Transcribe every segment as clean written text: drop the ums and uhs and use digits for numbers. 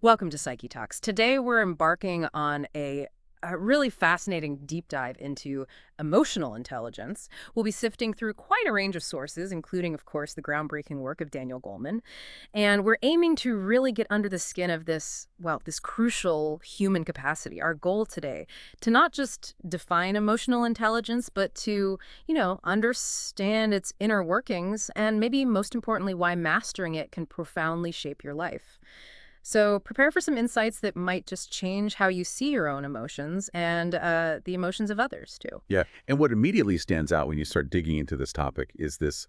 Welcome to Psyche Talks. Today we're embarking on a really fascinating deep dive into emotional intelligence. We'll be sifting through quite a range of sources, including, of course, the groundbreaking work of Daniel Goleman. And we're aiming to really get under the skin of this crucial human capacity. Our goal today, to not just define emotional intelligence, but to, understand its inner workings and maybe most importantly, why mastering it can profoundly shape your life. So prepare for some insights that might just change how you see your own emotions and the emotions of others, too. Yeah, and what immediately stands out when you start digging into this topic is this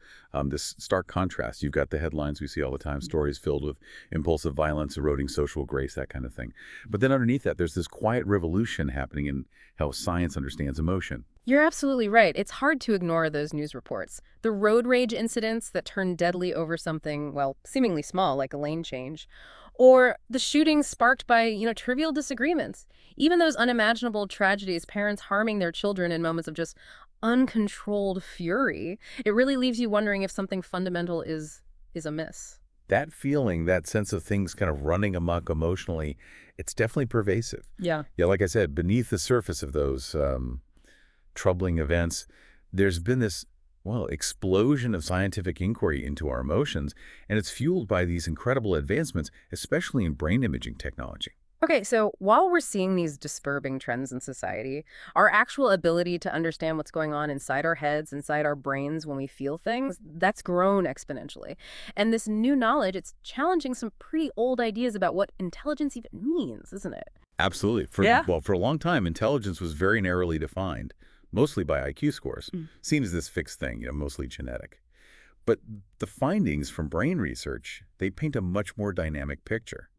stark contrast. You've got the headlines we see all the time, stories filled with impulsive violence, eroding social grace, that kind of thing. But then underneath that, there's this quiet revolution happening in how science understands emotion. You're absolutely right. It's hard to ignore those news reports. The road rage incidents that turn deadly over something, well, seemingly small, like a lane change, or the shootings sparked by, trivial disagreements. Even those unimaginable tragedies, parents harming their children in moments of just uncontrolled fury, it really leaves you wondering if something fundamental is amiss. That feeling, that sense of things kind of running amok emotionally, it's definitely pervasive. Yeah. Yeah, like I said, beneath the surface of those troubling events, there's been this, well, explosion of scientific inquiry into our emotions, and it's fueled by these incredible advancements, especially in brain imaging technology. Okay, so while we're seeing these disturbing trends in society, our actual ability to understand what's going on inside our heads, inside our brains when we feel things, that's grown exponentially. And this new knowledge, it's challenging some pretty old ideas about what intelligence even means, isn't it? Absolutely. Yeah. Well, for a long time, intelligence was very narrowly defined, mostly by IQ scores, Mm. seen as this fixed thing, mostly genetic. But the findings from brain research, they paint a much more dynamic picture.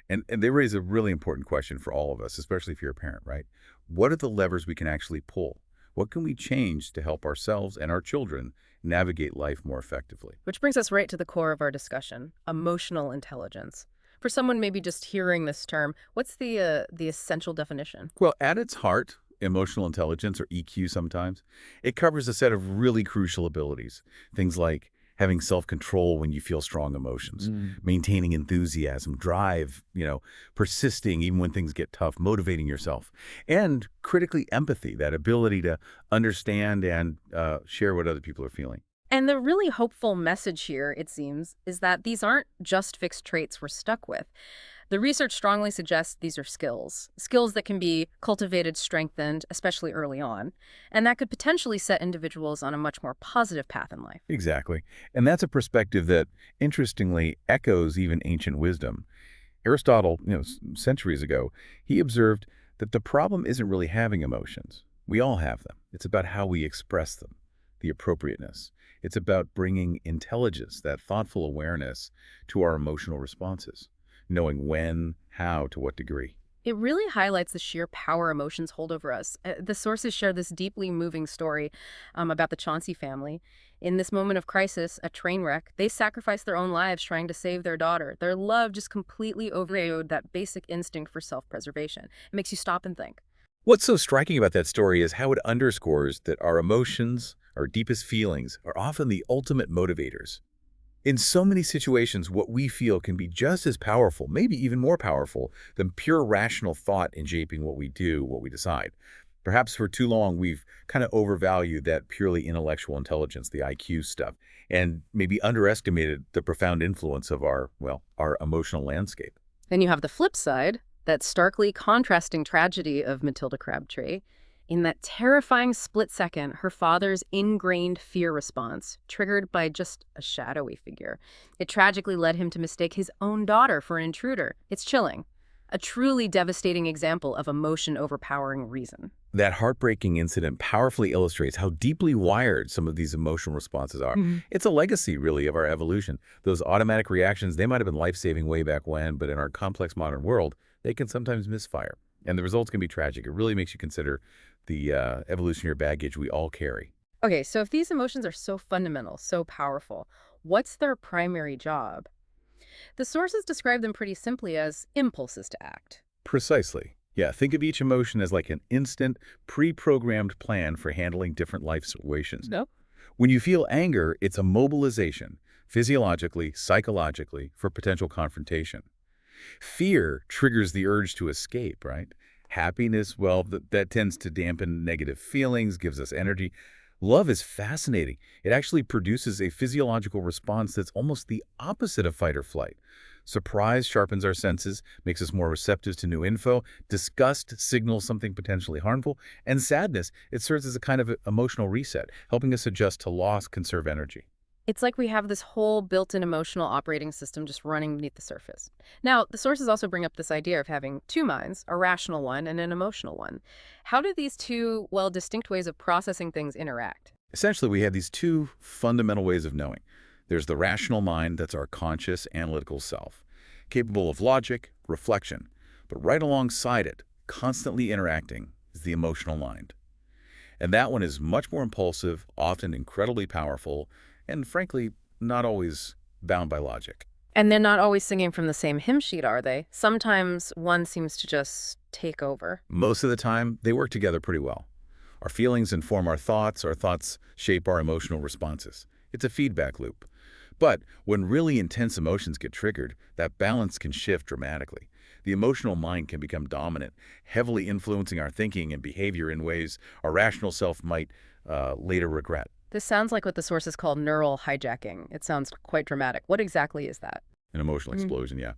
And they raise a really important question for all of us, especially if you're a parent, right? What are the levers we can actually pull? What can we change to help ourselves and our children navigate life more effectively? Which brings us right to the core of our discussion, emotional intelligence. For someone maybe just hearing this term, what's the essential definition? Well, at its heart, emotional intelligence, or EQ sometimes, it covers a set of really crucial abilities. Things like having self-control when you feel strong emotions, maintaining enthusiasm, drive, persisting even when things get tough, motivating yourself, and critically empathy, that ability to understand and share what other people are feeling. And the really hopeful message here, it seems, is that these aren't just fixed traits we're stuck with. The research strongly suggests these are skills that can be cultivated, strengthened, especially early on, and that could potentially set individuals on a much more positive path in life. Exactly. And that's a perspective that, interestingly, echoes even ancient wisdom. Aristotle, centuries ago, he observed that the problem isn't really having emotions. We all have them. It's about how we express them, the appropriateness. It's about bringing intelligence, that thoughtful awareness, to our emotional responses, knowing when, how, to what degree. It really highlights the sheer power emotions hold over us. The sources share this deeply moving story about the Chauncey family. In this moment of crisis, a train wreck, they sacrificed their own lives trying to save their daughter. Their love just completely overrode that basic instinct for self-preservation. It makes you stop and think. What's so striking about that story is how it underscores that our emotions, our deepest feelings, are often the ultimate motivators. In so many situations, what we feel can be just as powerful, maybe even more powerful, than pure rational thought in shaping what we do, what we decide. Perhaps for too long, we've kind of overvalued that purely intellectual intelligence, the IQ stuff, and maybe underestimated the profound influence of our emotional landscape. Then you have the flip side, that starkly contrasting tragedy of Matilda Crabtree. In that terrifying split second, her father's ingrained fear response, triggered by just a shadowy figure, it tragically led him to mistake his own daughter for an intruder. It's chilling. A truly devastating example of emotion overpowering reason. That heartbreaking incident powerfully illustrates how deeply wired some of these emotional responses are. It's a legacy, really, of our evolution. Those automatic reactions, they might have been life-saving way back when, but in our complex modern world, they can sometimes misfire. And the results can be tragic. It really makes you consider the evolutionary baggage we all carry. Okay, so if these emotions are so fundamental, so powerful, what's their primary job? The sources describe them pretty simply as impulses to act. Precisely. Yeah, think of each emotion as like an instant, pre-programmed plan for handling different life situations. No? When you feel anger, it's a mobilization, physiologically, psychologically, for potential confrontation. Fear triggers the urge to escape, right? Happiness, well, that tends to dampen negative feelings, gives us energy. Love is fascinating. It actually produces a physiological response that's almost the opposite of fight or flight. Surprise sharpens our senses, makes us more receptive to new info. Disgust signals something potentially harmful. And sadness, it serves as a kind of emotional reset, helping us adjust to loss, conserve energy. It's like we have this whole built-in emotional operating system just running beneath the surface. Now, the sources also bring up this idea of having two minds, a rational one and an emotional one. How do these two, well, distinct ways of processing things interact? Essentially, we have these two fundamental ways of knowing. There's the rational mind, that's our conscious, analytical self, capable of logic, reflection. But right alongside it, constantly interacting, is the emotional mind. And that one is much more impulsive, often incredibly powerful, and frankly, not always bound by logic. And they're not always singing from the same hymn sheet, are they? Sometimes one seems to just take over. Most of the time, they work together pretty well. Our feelings inform our thoughts shape our emotional responses. It's a feedback loop. But when really intense emotions get triggered, that balance can shift dramatically. The emotional mind can become dominant, heavily influencing our thinking and behavior in ways our rational self might later regret. This sounds like what the sources call neural hijacking. It sounds quite dramatic. What exactly is that? An emotional explosion, yeah.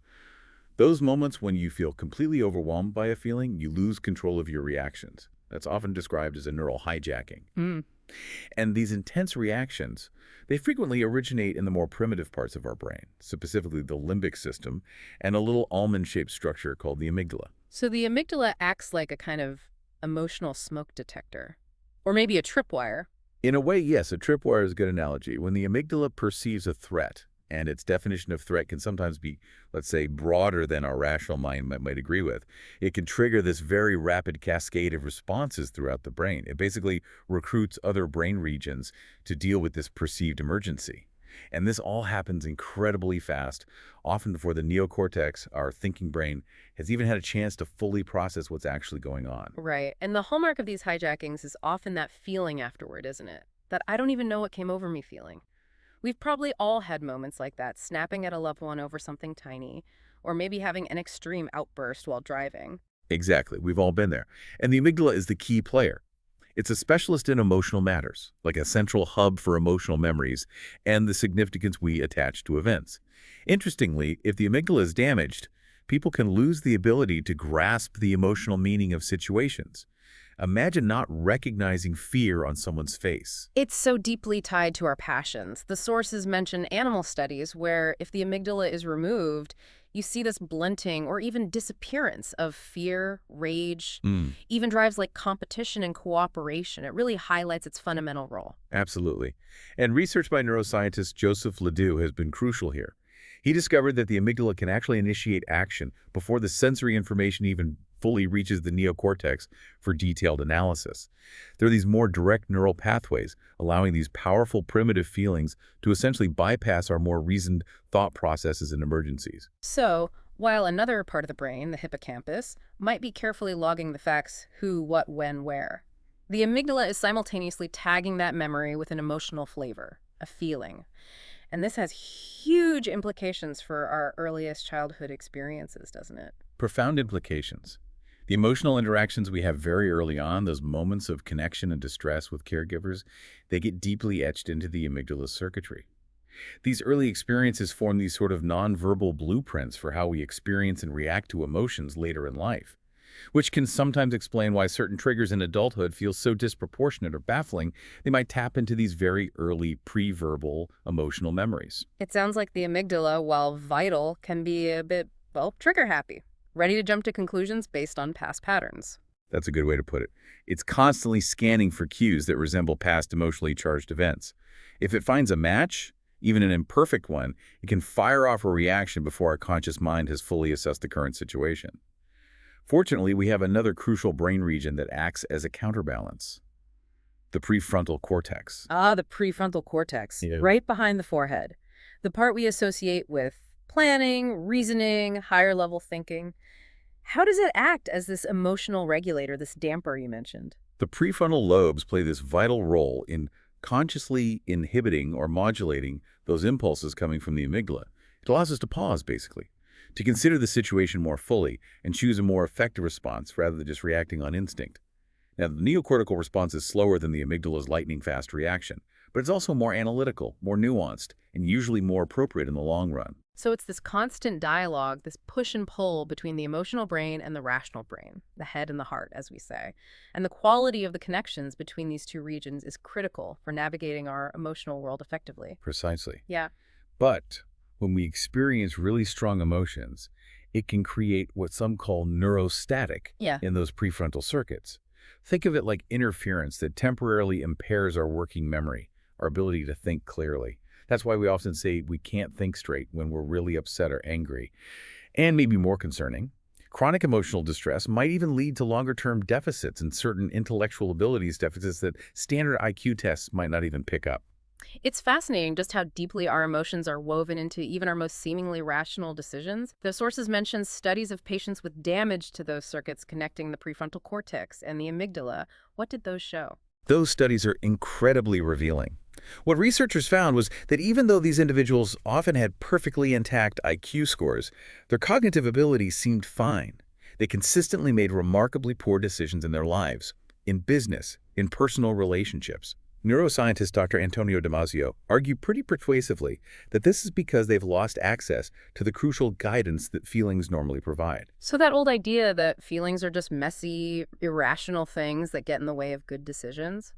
Those moments when you feel completely overwhelmed by a feeling, you lose control of your reactions. That's often described as a neural hijacking. Mm. And these intense reactions, they frequently originate in the more primitive parts of our brain, specifically the limbic system and a little almond-shaped structure called the amygdala. So the amygdala acts like a kind of emotional smoke detector. Or maybe a tripwire. In a way, yes, a tripwire is a good analogy. When the amygdala perceives a threat, and its definition of threat can sometimes be, let's say, broader than our rational mind might agree with, it can trigger this very rapid cascade of responses throughout the brain. It basically recruits other brain regions to deal with this perceived emergency. And this all happens incredibly fast, often before the neocortex, our thinking brain, has even had a chance to fully process what's actually going on. Right. And the hallmark of these hijackings is often that feeling afterward, isn't it? That I don't even know what came over me feeling. We've probably all had moments like that, snapping at a loved one over something tiny, or maybe having an extreme outburst while driving. Exactly. We've all been there. And the amygdala is the key player. It's a specialist in emotional matters, like a central hub for emotional memories and the significance we attach to events. Interestingly, if the amygdala is damaged, people can lose the ability to grasp the emotional meaning of situations. Imagine not recognizing fear on someone's face. It's so deeply tied to our passions. The sources mention animal studies where if the amygdala is removed, you see this blunting or even disappearance of fear, rage, even drives like competition and cooperation. It really highlights its fundamental role. Absolutely. And research by neuroscientist Joseph Ledoux has been crucial here. He discovered that the amygdala can actually initiate action before the sensory information even fully reaches the neocortex for detailed analysis. There are these more direct neural pathways, allowing these powerful primitive feelings to essentially bypass our more reasoned thought processes in emergencies. So, while another part of the brain, the hippocampus, might be carefully logging the facts who, what, when, where, the amygdala is simultaneously tagging that memory with an emotional flavor, a feeling. And this has huge implications for our earliest childhood experiences, doesn't it? Profound implications. The emotional interactions we have very early on, those moments of connection and distress with caregivers, they get deeply etched into the amygdala's circuitry. These early experiences form these sort of nonverbal blueprints for how we experience and react to emotions later in life, which can sometimes explain why certain triggers in adulthood feel so disproportionate or baffling. They might tap into these very early pre-verbal emotional memories. It sounds like the amygdala, while vital, can be a bit, well, trigger happy, ready to jump to conclusions based on past patterns. That's a good way to put it. It's constantly scanning for cues that resemble past emotionally charged events. If it finds a match, even an imperfect one, it can fire off a reaction before our conscious mind has fully assessed the current situation. Fortunately, we have another crucial brain region that acts as a counterbalance: the prefrontal cortex. Ah, the prefrontal cortex, Yeah. right behind the forehead. The part we associate with planning, reasoning, higher level thinking. How does it act as this emotional regulator, this damper you mentioned? The prefrontal lobes play this vital role in consciously inhibiting or modulating those impulses coming from the amygdala. It allows us to pause, basically, to consider the situation more fully and choose a more effective response rather than just reacting on instinct. Now, the neocortical response is slower than the amygdala's lightning-fast reaction, but it's also more analytical, more nuanced, and usually more appropriate in the long run. So it's this constant dialogue, this push and pull between the emotional brain and the rational brain, the head and the heart, as we say. And the quality of the connections between these two regions is critical for navigating our emotional world effectively. Precisely. Yeah. But when we experience really strong emotions, it can create what some call neurostatic Yeah. in those prefrontal circuits. Think of it like interference that temporarily impairs our working memory, our ability to think clearly. That's why we often say we can't think straight when we're really upset or angry. And maybe more concerning, chronic emotional distress might even lead to longer-term deficits in certain intellectual abilities deficits that standard IQ tests might not even pick up. It's fascinating just how deeply our emotions are woven into even our most seemingly rational decisions. The sources mention studies of patients with damage to those circuits connecting the prefrontal cortex and the amygdala. What did those show? Those studies are incredibly revealing. What researchers found was that even though these individuals often had perfectly intact IQ scores, their cognitive abilities seemed fine. They consistently made remarkably poor decisions in their lives, in business, in personal relationships. Neuroscientist Dr. Antonio Damasio argued pretty persuasively that this is because they've lost access to the crucial guidance that feelings normally provide. So that old idea that feelings are just messy, irrational things that get in the way of good decisions,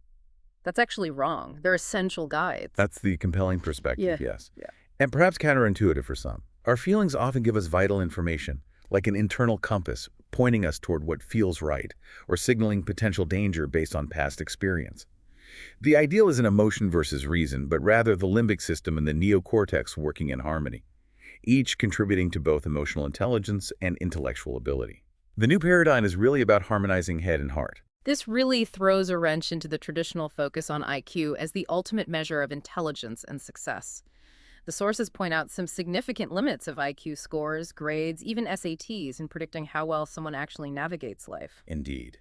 that's actually wrong. They're essential guides. That's the compelling Yeah. perspective, yes. Yeah. And perhaps counterintuitive for some. Our feelings often give us vital information, like an internal compass pointing us toward what feels right, or signaling potential danger based on past experience. The ideal isn't emotion versus reason, but rather the limbic system and the neocortex working in harmony, each contributing to both emotional intelligence and intellectual ability. The new paradigm is really about harmonizing head and heart. This really throws a wrench into the traditional focus on IQ as the ultimate measure of intelligence and success. The sources point out some significant limits of IQ scores, grades, even SATs in predicting how well someone actually navigates life. Indeed.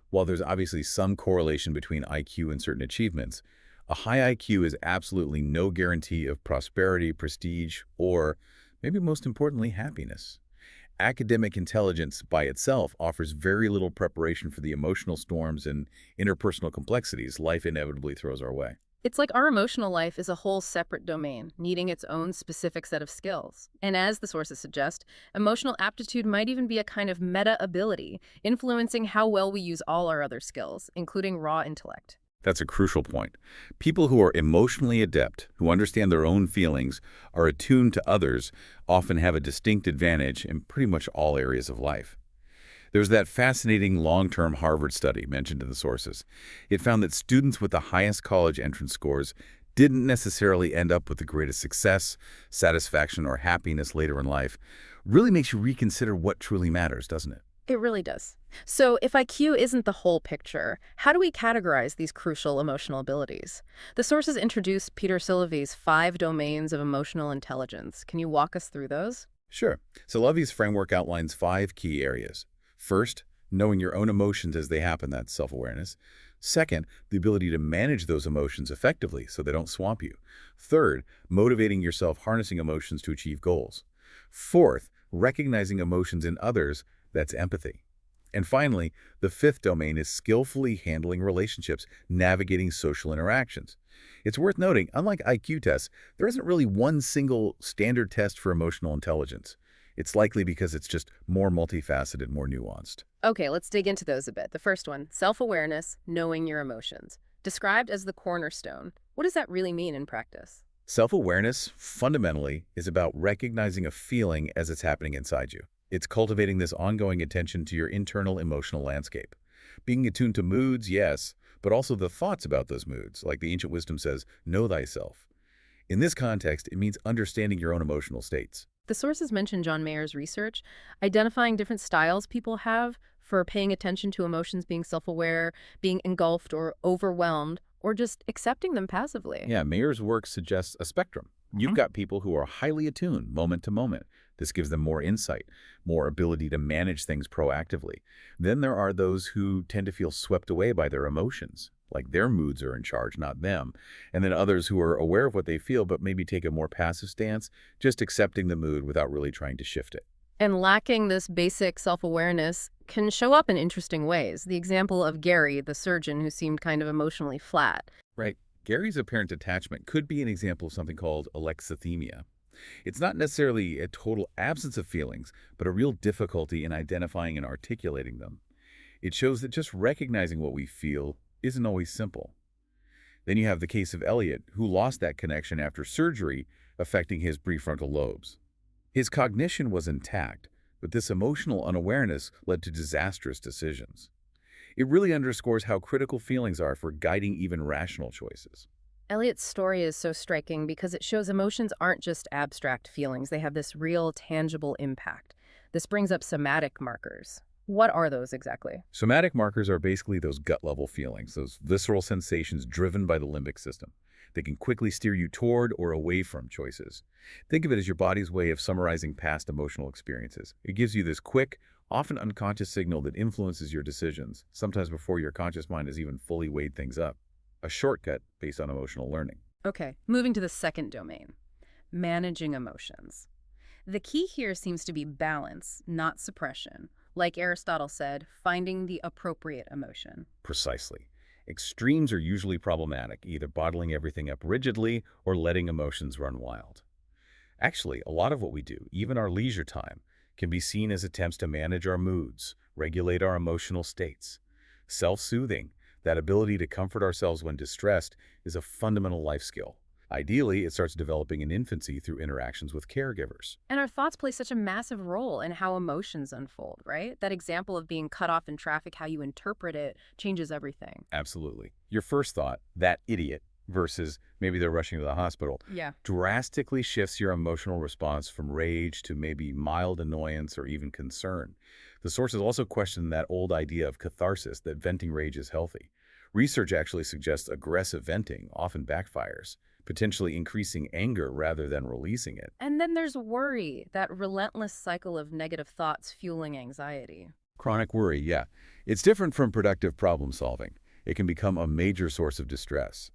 While there's obviously some correlation between IQ and certain achievements, a high IQ is absolutely no guarantee of prosperity, prestige, or, maybe most importantly, happiness. Academic intelligence by itself offers very little preparation for the emotional storms and interpersonal complexities life inevitably throws our way. It's like our emotional life is a whole separate domain, needing its own specific set of skills. And as the sources suggest, emotional aptitude might even be a kind of meta ability, influencing how well we use all our other skills, including raw intellect. That's a crucial point. People who are emotionally adept, who understand their own feelings, are attuned to others, often have a distinct advantage in pretty much all areas of life. There's that fascinating long-term Harvard study mentioned in the sources. It found that students with the highest college entrance scores didn't necessarily end up with the greatest success, satisfaction, or happiness later in life. Really makes you reconsider what truly matters, doesn't it? It really does. So if IQ isn't the whole picture, how do we categorize these crucial emotional abilities? The sources introduce Peter Silovey's 5 domains of emotional intelligence. Can you walk us through those? Sure. Solovey's framework outlines 5 key areas. First, knowing your own emotions as they happen, that's self-awareness. Second, the ability to manage those emotions effectively so they don't swamp you. Third, motivating yourself, harnessing emotions to achieve goals. Fourth, recognizing emotions in others, that's empathy. And finally, the 5th domain is skillfully handling relationships, navigating social interactions. It's worth noting, unlike IQ tests, there isn't really one single standard test for emotional intelligence. It's likely because it's just more multifaceted, more nuanced. Okay, let's dig into those a bit. The first one, self-awareness, knowing your emotions. Described as the cornerstone. What does that really mean in practice? Self-awareness, fundamentally, is about recognizing a feeling as it's happening inside you. It's cultivating this ongoing attention to your internal emotional landscape. Being attuned to moods, yes, but also the thoughts about those moods. Like the ancient wisdom says, know thyself. In this context, it means understanding your own emotional states. The sources mention John Mayer's research, identifying different styles people have for paying attention to emotions, being self-aware, being engulfed or overwhelmed, or just accepting them passively. Yeah, Mayer's work suggests a spectrum. You've got people who are highly attuned moment to moment. This gives them more insight, more ability to manage things proactively. Then there are those who tend to feel swept away by their emotions, like their moods are in charge, not them. And then others who are aware of what they feel but maybe take a more passive stance, just accepting the mood without really trying to shift it. And lacking this basic self-awareness can show up in interesting ways. The example of Gary, the surgeon who seemed kind of emotionally flat. Right. Gary's apparent detachment could be an example of something called alexithymia. It's not necessarily a total absence of feelings, but a real difficulty in identifying and articulating them. It shows that just recognizing what we feel isn't always simple. Then you have the case of Elliot, who lost that connection after surgery, affecting his prefrontal lobes. His cognition was intact, but this emotional unawareness led to disastrous decisions. It really underscores how critical feelings are for guiding even rational choices. Elliot's story is so striking because it shows emotions aren't just abstract feelings. They have this real, tangible impact. This brings up somatic markers. What are those exactly? Somatic markers are basically those gut-level feelings, those visceral sensations driven by the limbic system. They can quickly steer you toward or away from choices. Think of it as your body's way of summarizing past emotional experiences. It gives you this quick, often unconscious signal that influences your decisions, sometimes before your conscious mind has even fully weighed things up. A shortcut based on emotional learning. Okay, moving to the second domain, managing emotions. The key here seems to be balance, not suppression. Like Aristotle said, finding the appropriate emotion. Precisely. Extremes are usually problematic, either bottling everything up rigidly or letting emotions run wild. Actually, a lot of what we do, even our leisure time, can be seen as attempts to manage our moods, regulate our emotional states. Self-soothing, that ability to comfort ourselves when distressed, is a fundamental life skill. Ideally, it starts developing in infancy through interactions with caregivers. And our thoughts play such a massive role in how emotions unfold, right? That example of being cut off in traffic, how you interpret it, changes everything. Absolutely. Your first thought, that idiot, versus maybe they're rushing to the hospital, Yeah. drastically shifts your emotional response from rage to maybe mild annoyance or even concern. The sources also question that old idea of catharsis, that venting rage is healthy. Research actually suggests aggressive venting often backfires, potentially increasing anger rather than releasing it. And then there's worry, that relentless cycle of negative thoughts fueling anxiety. Chronic worry, yeah. It's different from productive problem solving. It can become a major source of distress.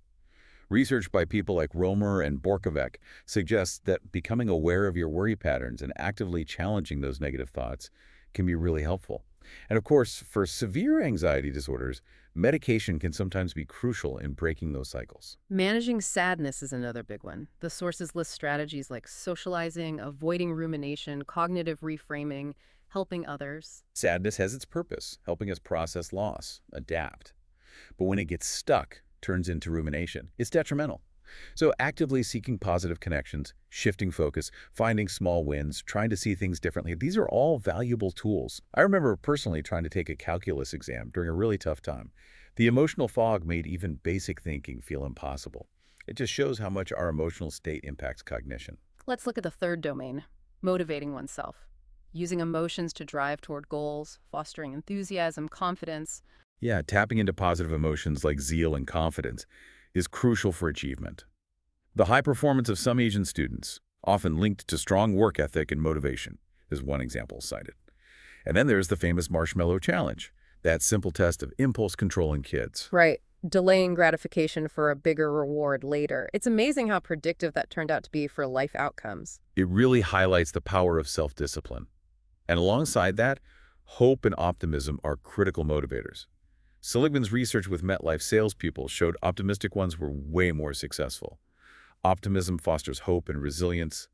Research by people like Romer and Borkovec suggests that becoming aware of your worry patterns and actively challenging those negative thoughts can be really helpful. And of course, for severe anxiety disorders, medication can sometimes be crucial in breaking those cycles. Managing sadness is another big one. The sources list strategies like socializing, avoiding rumination, cognitive reframing, helping others. Sadness has its purpose, helping us process loss, adapt. But when it gets stuck, turns into rumination, it's detrimental. So actively seeking positive connections, shifting focus, finding small wins, trying to see things differently, these are all valuable tools. I remember personally trying to take a calculus exam during a really tough time. The emotional fog made even basic thinking feel impossible. It just shows how much our emotional state impacts cognition. Let's look at the third domain, motivating oneself. Using emotions to drive toward goals, fostering enthusiasm, confidence. Yeah, tapping into positive emotions like zeal and confidence is crucial for achievement. The high performance of some Asian students, often linked to strong work ethic and motivation, is one example cited. And then there's the famous marshmallow challenge, that simple test of impulse control in kids. Right. Delaying gratification for a bigger reward later. It's amazing how predictive that turned out to be for life outcomes. It really highlights the power of self-discipline. And alongside that, hope and optimism are critical motivators. Seligman's research with MetLife salespeople showed optimistic ones were way more successful. Optimism fosters hope and resilience.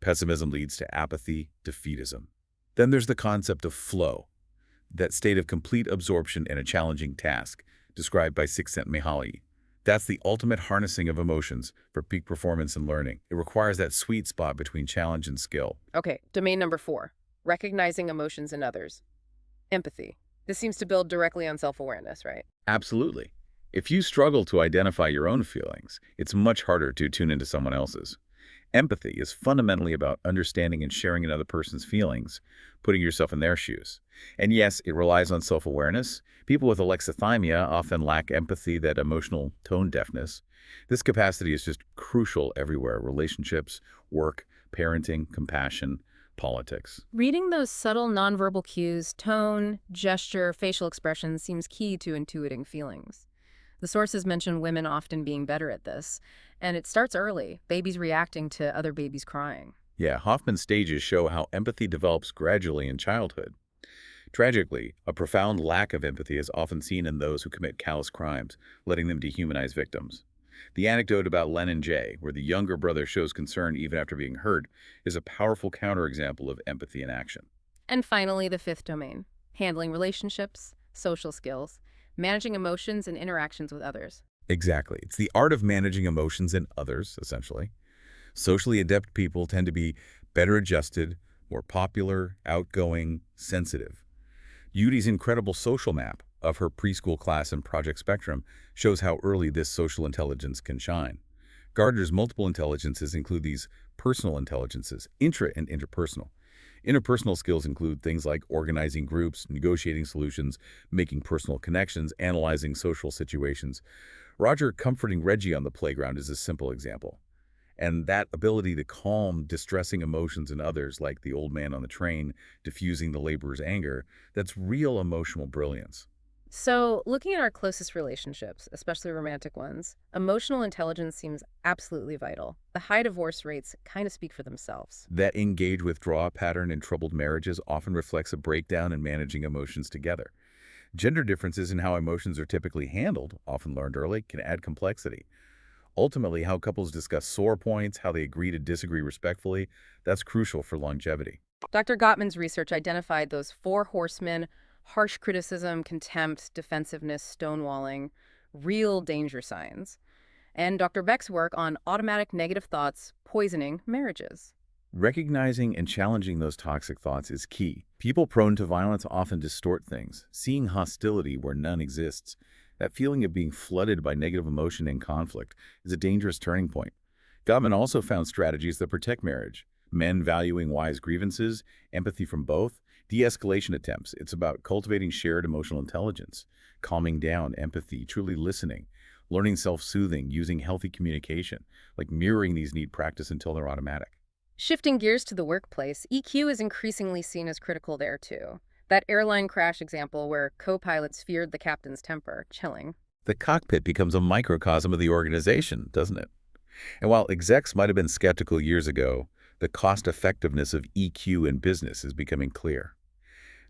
Pessimism leads to apathy, defeatism. Then there's the concept of flow, that state of complete absorption in a challenging task, described by Csikszentmihalyi. That's the ultimate harnessing of emotions for peak performance and learning. It requires that sweet spot between challenge and skill. Okay, domain number 4, recognizing emotions in others. Empathy. This seems to build directly on self-awareness, right? Absolutely. If you struggle to identify your own feelings, it's much harder to tune into someone else's. Empathy is fundamentally about understanding and sharing another person's feelings, putting yourself in their shoes. And yes, it relies on self-awareness. People with alexithymia often lack empathy, that emotional tone deafness. This capacity is just crucial everywhere: relationships, work, parenting, compassion, politics. Reading those subtle nonverbal cues, tone, gesture, facial expressions seems key to intuiting feelings. The sources mention women often being better at this, and it starts early, babies reacting to other babies crying. Yeah, Hoffman's stages show how empathy develops gradually in childhood. Tragically, a profound lack of empathy is often seen in those who commit callous crimes, letting them dehumanize victims. The anecdote about Len and Jay, where the younger brother shows concern even after being hurt, is a powerful counterexample of empathy in action. And finally, the fifth domain, handling relationships, social skills, managing emotions and interactions with others. Exactly. It's the art of managing emotions in others, essentially. Socially adept people tend to be better adjusted, more popular, outgoing, sensitive. Yudi's incredible social map of her preschool class in Project Spectrum shows how early this social intelligence can shine. Gardner's multiple intelligences include these personal intelligences, intra and interpersonal. Interpersonal skills include things like organizing groups, negotiating solutions, making personal connections, analyzing social situations. Roger comforting Reggie on the playground is a simple example. And that ability to calm distressing emotions in others, like the old man on the train diffusing the laborer's anger, that's real emotional brilliance. So, looking at our closest relationships, especially romantic ones, emotional intelligence seems absolutely vital. The high divorce rates kind of speak for themselves. That engage withdraw pattern in troubled marriages often reflects a breakdown in managing emotions together. Gender differences in how emotions are typically handled, often learned early, can add complexity. Ultimately, how couples discuss sore points, how they agree to disagree respectfully, that's crucial for longevity. Dr. Gottman's research identified those four horsemen: harsh criticism, contempt, defensiveness, stonewalling, real danger signs. And Dr. Beck's work on automatic negative thoughts poisoning marriages. Recognizing and challenging those toxic thoughts is key. People prone to violence often distort things, seeing hostility where none exists. That feeling of being flooded by negative emotion and conflict is a dangerous turning point. Gottman also found strategies that protect marriage. Men valuing wise grievances, empathy from both, de-escalation attempts. It's about cultivating shared emotional intelligence, calming down, empathy, truly listening, learning self-soothing, using healthy communication, like mirroring these need practice until they're automatic. Shifting gears to the workplace, EQ is increasingly seen as critical there too. That airline crash example where co-pilots feared the captain's temper, chilling. The cockpit becomes a microcosm of the organization, doesn't it? And while execs might have been skeptical years ago, the cost-effectiveness of EQ in business is becoming clear.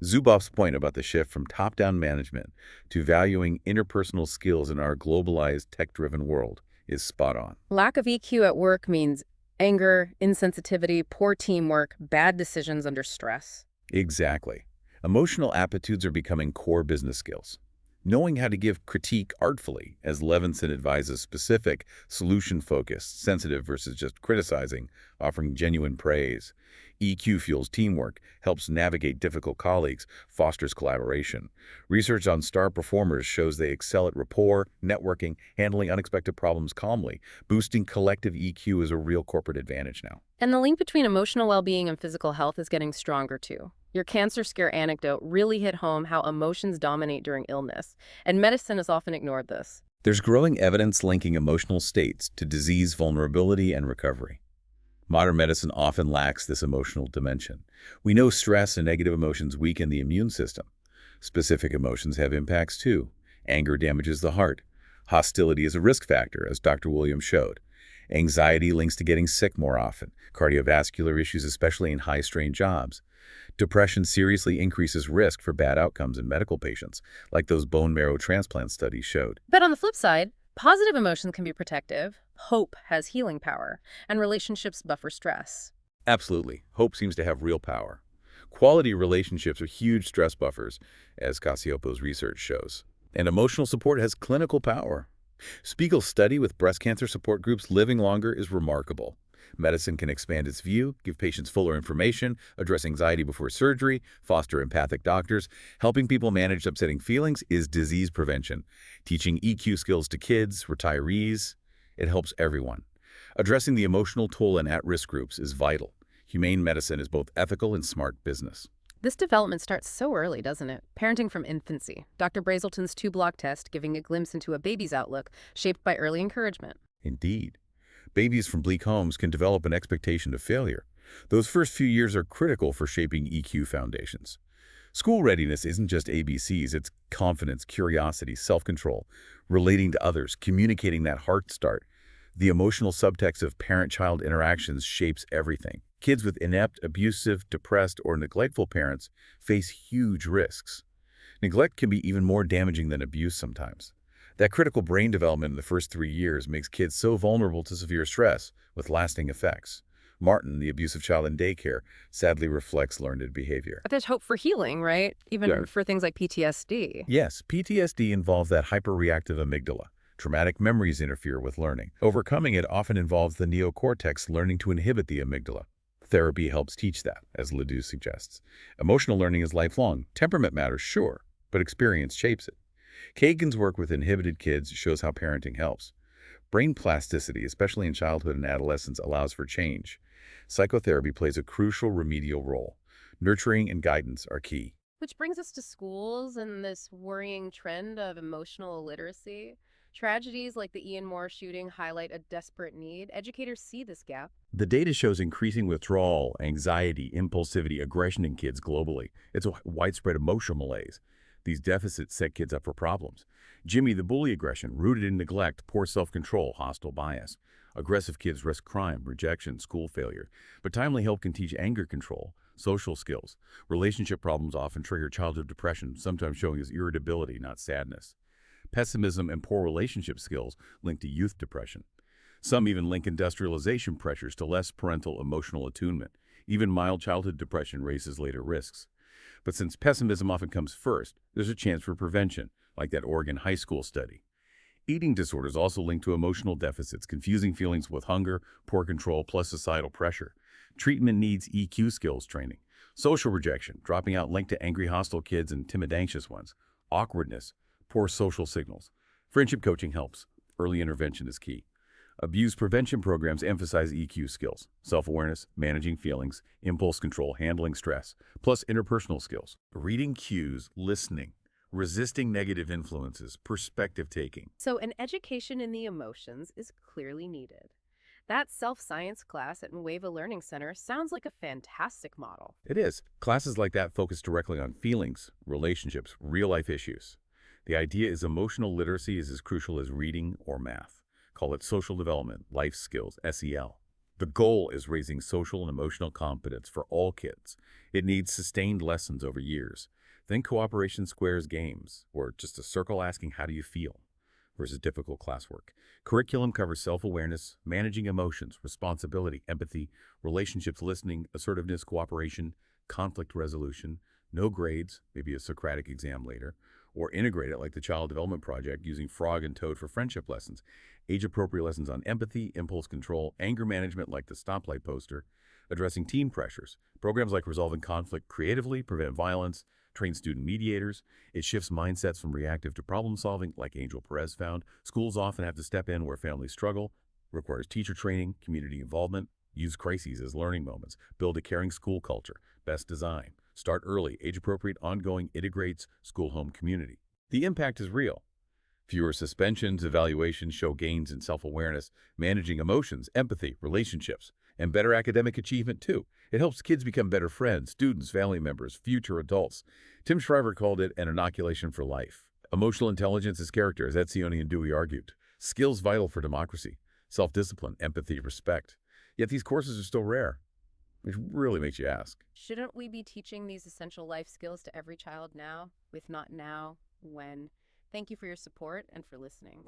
Zuboff's point about the shift from top-down management to valuing interpersonal skills in our globalized, tech-driven world is spot on. Lack of EQ at work means anger, insensitivity, poor teamwork, bad decisions under stress. Exactly. Emotional aptitudes are becoming core business skills. Knowing how to give critique artfully, as Levinson advises specific, solution-focused, sensitive versus just criticizing, offering genuine praise. EQ fuels teamwork, helps navigate difficult colleagues, fosters collaboration. Research on star performers shows they excel at rapport, networking, handling unexpected problems calmly. Boosting collective EQ is a real corporate advantage now. And the link between emotional well-being and physical health is getting stronger too. Your cancer scare anecdote really hit home how emotions dominate during illness, and medicine has often ignored this. There's growing evidence linking emotional states to disease vulnerability and recovery. Modern medicine often lacks this emotional dimension. We know stress and negative emotions weaken the immune system. Specific emotions have impacts too. Anger damages the heart. Hostility is a risk factor, as Dr. Williams showed. Anxiety links to getting sick more often, cardiovascular issues, especially in high-strain jobs. Depression seriously increases risk for bad outcomes in medical patients, like those bone marrow transplant studies showed. But on the flip side, positive emotions can be protective, hope has healing power, and relationships buffer stress. Absolutely. Hope seems to have real power. Quality relationships are huge stress buffers, as Cassioppo's research shows. And emotional support has clinical power. Spiegel's study with breast cancer support groups living longer is remarkable. Medicine can expand its view, give patients fuller information, address anxiety before surgery, foster empathic doctors. Helping people manage upsetting feelings is disease prevention. Teaching EQ skills to kids, retirees, it helps everyone. Addressing the emotional toll in at-risk groups is vital. Humane medicine is both ethical and smart business. This development starts so early, doesn't it? Parenting from infancy. Dr. Brazelton's two-block test giving a glimpse into a baby's outlook, shaped by early encouragement. Indeed. Babies from bleak homes can develop an expectation of failure. Those first few years are critical for shaping EQ foundations. School readiness isn't just ABCs, it's confidence, curiosity, self-control, relating to others, communicating that heart start. The emotional subtext of parent-child interactions shapes everything. Kids with inept, abusive, depressed, or neglectful parents face huge risks. Neglect can be even more damaging than abuse sometimes. That critical brain development in the first 3 years makes kids so vulnerable to severe stress, with lasting effects. Martin, the abusive child in daycare, sadly reflects learned behavior. But there's hope for healing, right? Yeah. Even for things like PTSD. Yes, PTSD involves that hyperreactive amygdala. Traumatic memories interfere with learning. Overcoming it often involves the neocortex learning to inhibit the amygdala. Therapy helps teach that, as Ledoux suggests. Emotional learning is lifelong. Temperament matters, sure, but experience shapes it. Kagan's work with inhibited kids shows how parenting helps. Brain plasticity, especially in childhood and adolescence, allows for change. Psychotherapy plays a crucial remedial role. Nurturing and guidance are key. Which brings us to schools and this worrying trend of emotional illiteracy. Tragedies like the Ian Moore shooting highlight a desperate need. Educators see this gap. The data shows increasing withdrawal, anxiety, impulsivity, aggression in kids globally. It's a widespread emotional malaise. These deficits set kids up for problems. Jimmy, the bully aggression, rooted in neglect, poor self-control, hostile bias. Aggressive kids risk crime, rejection, school failure. But timely help can teach anger control, social skills. Relationship problems often trigger childhood depression, sometimes showing as irritability, not sadness. Pessimism and poor relationship skills link to youth depression. Some even link industrialization pressures to less parental emotional attunement. Even mild childhood depression raises later risks. But since pessimism often comes first, there's a chance for prevention, like that Oregon high school study. Eating disorders also link to emotional deficits, confusing feelings with hunger, poor control, plus societal pressure. Treatment needs EQ skills training. Social rejection, dropping out linked to angry, hostile kids and timid, anxious ones. Awkwardness, poor social signals. Friendship coaching helps. Early intervention is key. Abuse prevention programs emphasize EQ skills, self-awareness, managing feelings, impulse control, handling stress, plus interpersonal skills. Reading cues, listening, resisting negative influences, perspective taking. So, an education in the emotions is clearly needed. That self-science class at Nueva Learning Center sounds like a fantastic model. It is. Classes like that focus directly on feelings, relationships, real-life issues. The idea is emotional literacy is as crucial as reading or math. Call it social development, life skills, SEL. The goal is raising social and emotional competence for all kids. It needs sustained lessons over years. Think cooperation squares games, or just a circle asking how do you feel, versus difficult classwork. Curriculum covers self-awareness, managing emotions, responsibility, empathy, relationships, listening, assertiveness, cooperation, conflict resolution, no grades, maybe a Socratic exam later, or integrate it like the Child Development Project using Frog and Toad for friendship lessons, age-appropriate lessons on empathy, impulse control, anger management like the stoplight poster, addressing teen pressures, programs like resolving conflict creatively, prevent violence, train student mediators. It shifts mindsets from reactive to problem solving like Angel Perez found. Schools often have to step in where families struggle, requires teacher training, community involvement, use crises as learning moments, build a caring school culture, best design. Start early, age-appropriate, ongoing, integrates school-home community. The impact is real. Fewer suspensions, evaluations show gains in self-awareness, managing emotions, empathy, relationships, and better academic achievement too. It helps kids become better friends, students, family members, future adults. Tim Shriver called it an inoculation for life. Emotional intelligence is character, as Etzioni and Dewey argued. Skills vital for democracy, self-discipline, empathy, respect. Yet these courses are still rare, which really makes you ask. Shouldn't we be teaching these essential life skills to every child now? If not now, when? Thank you for your support and for listening.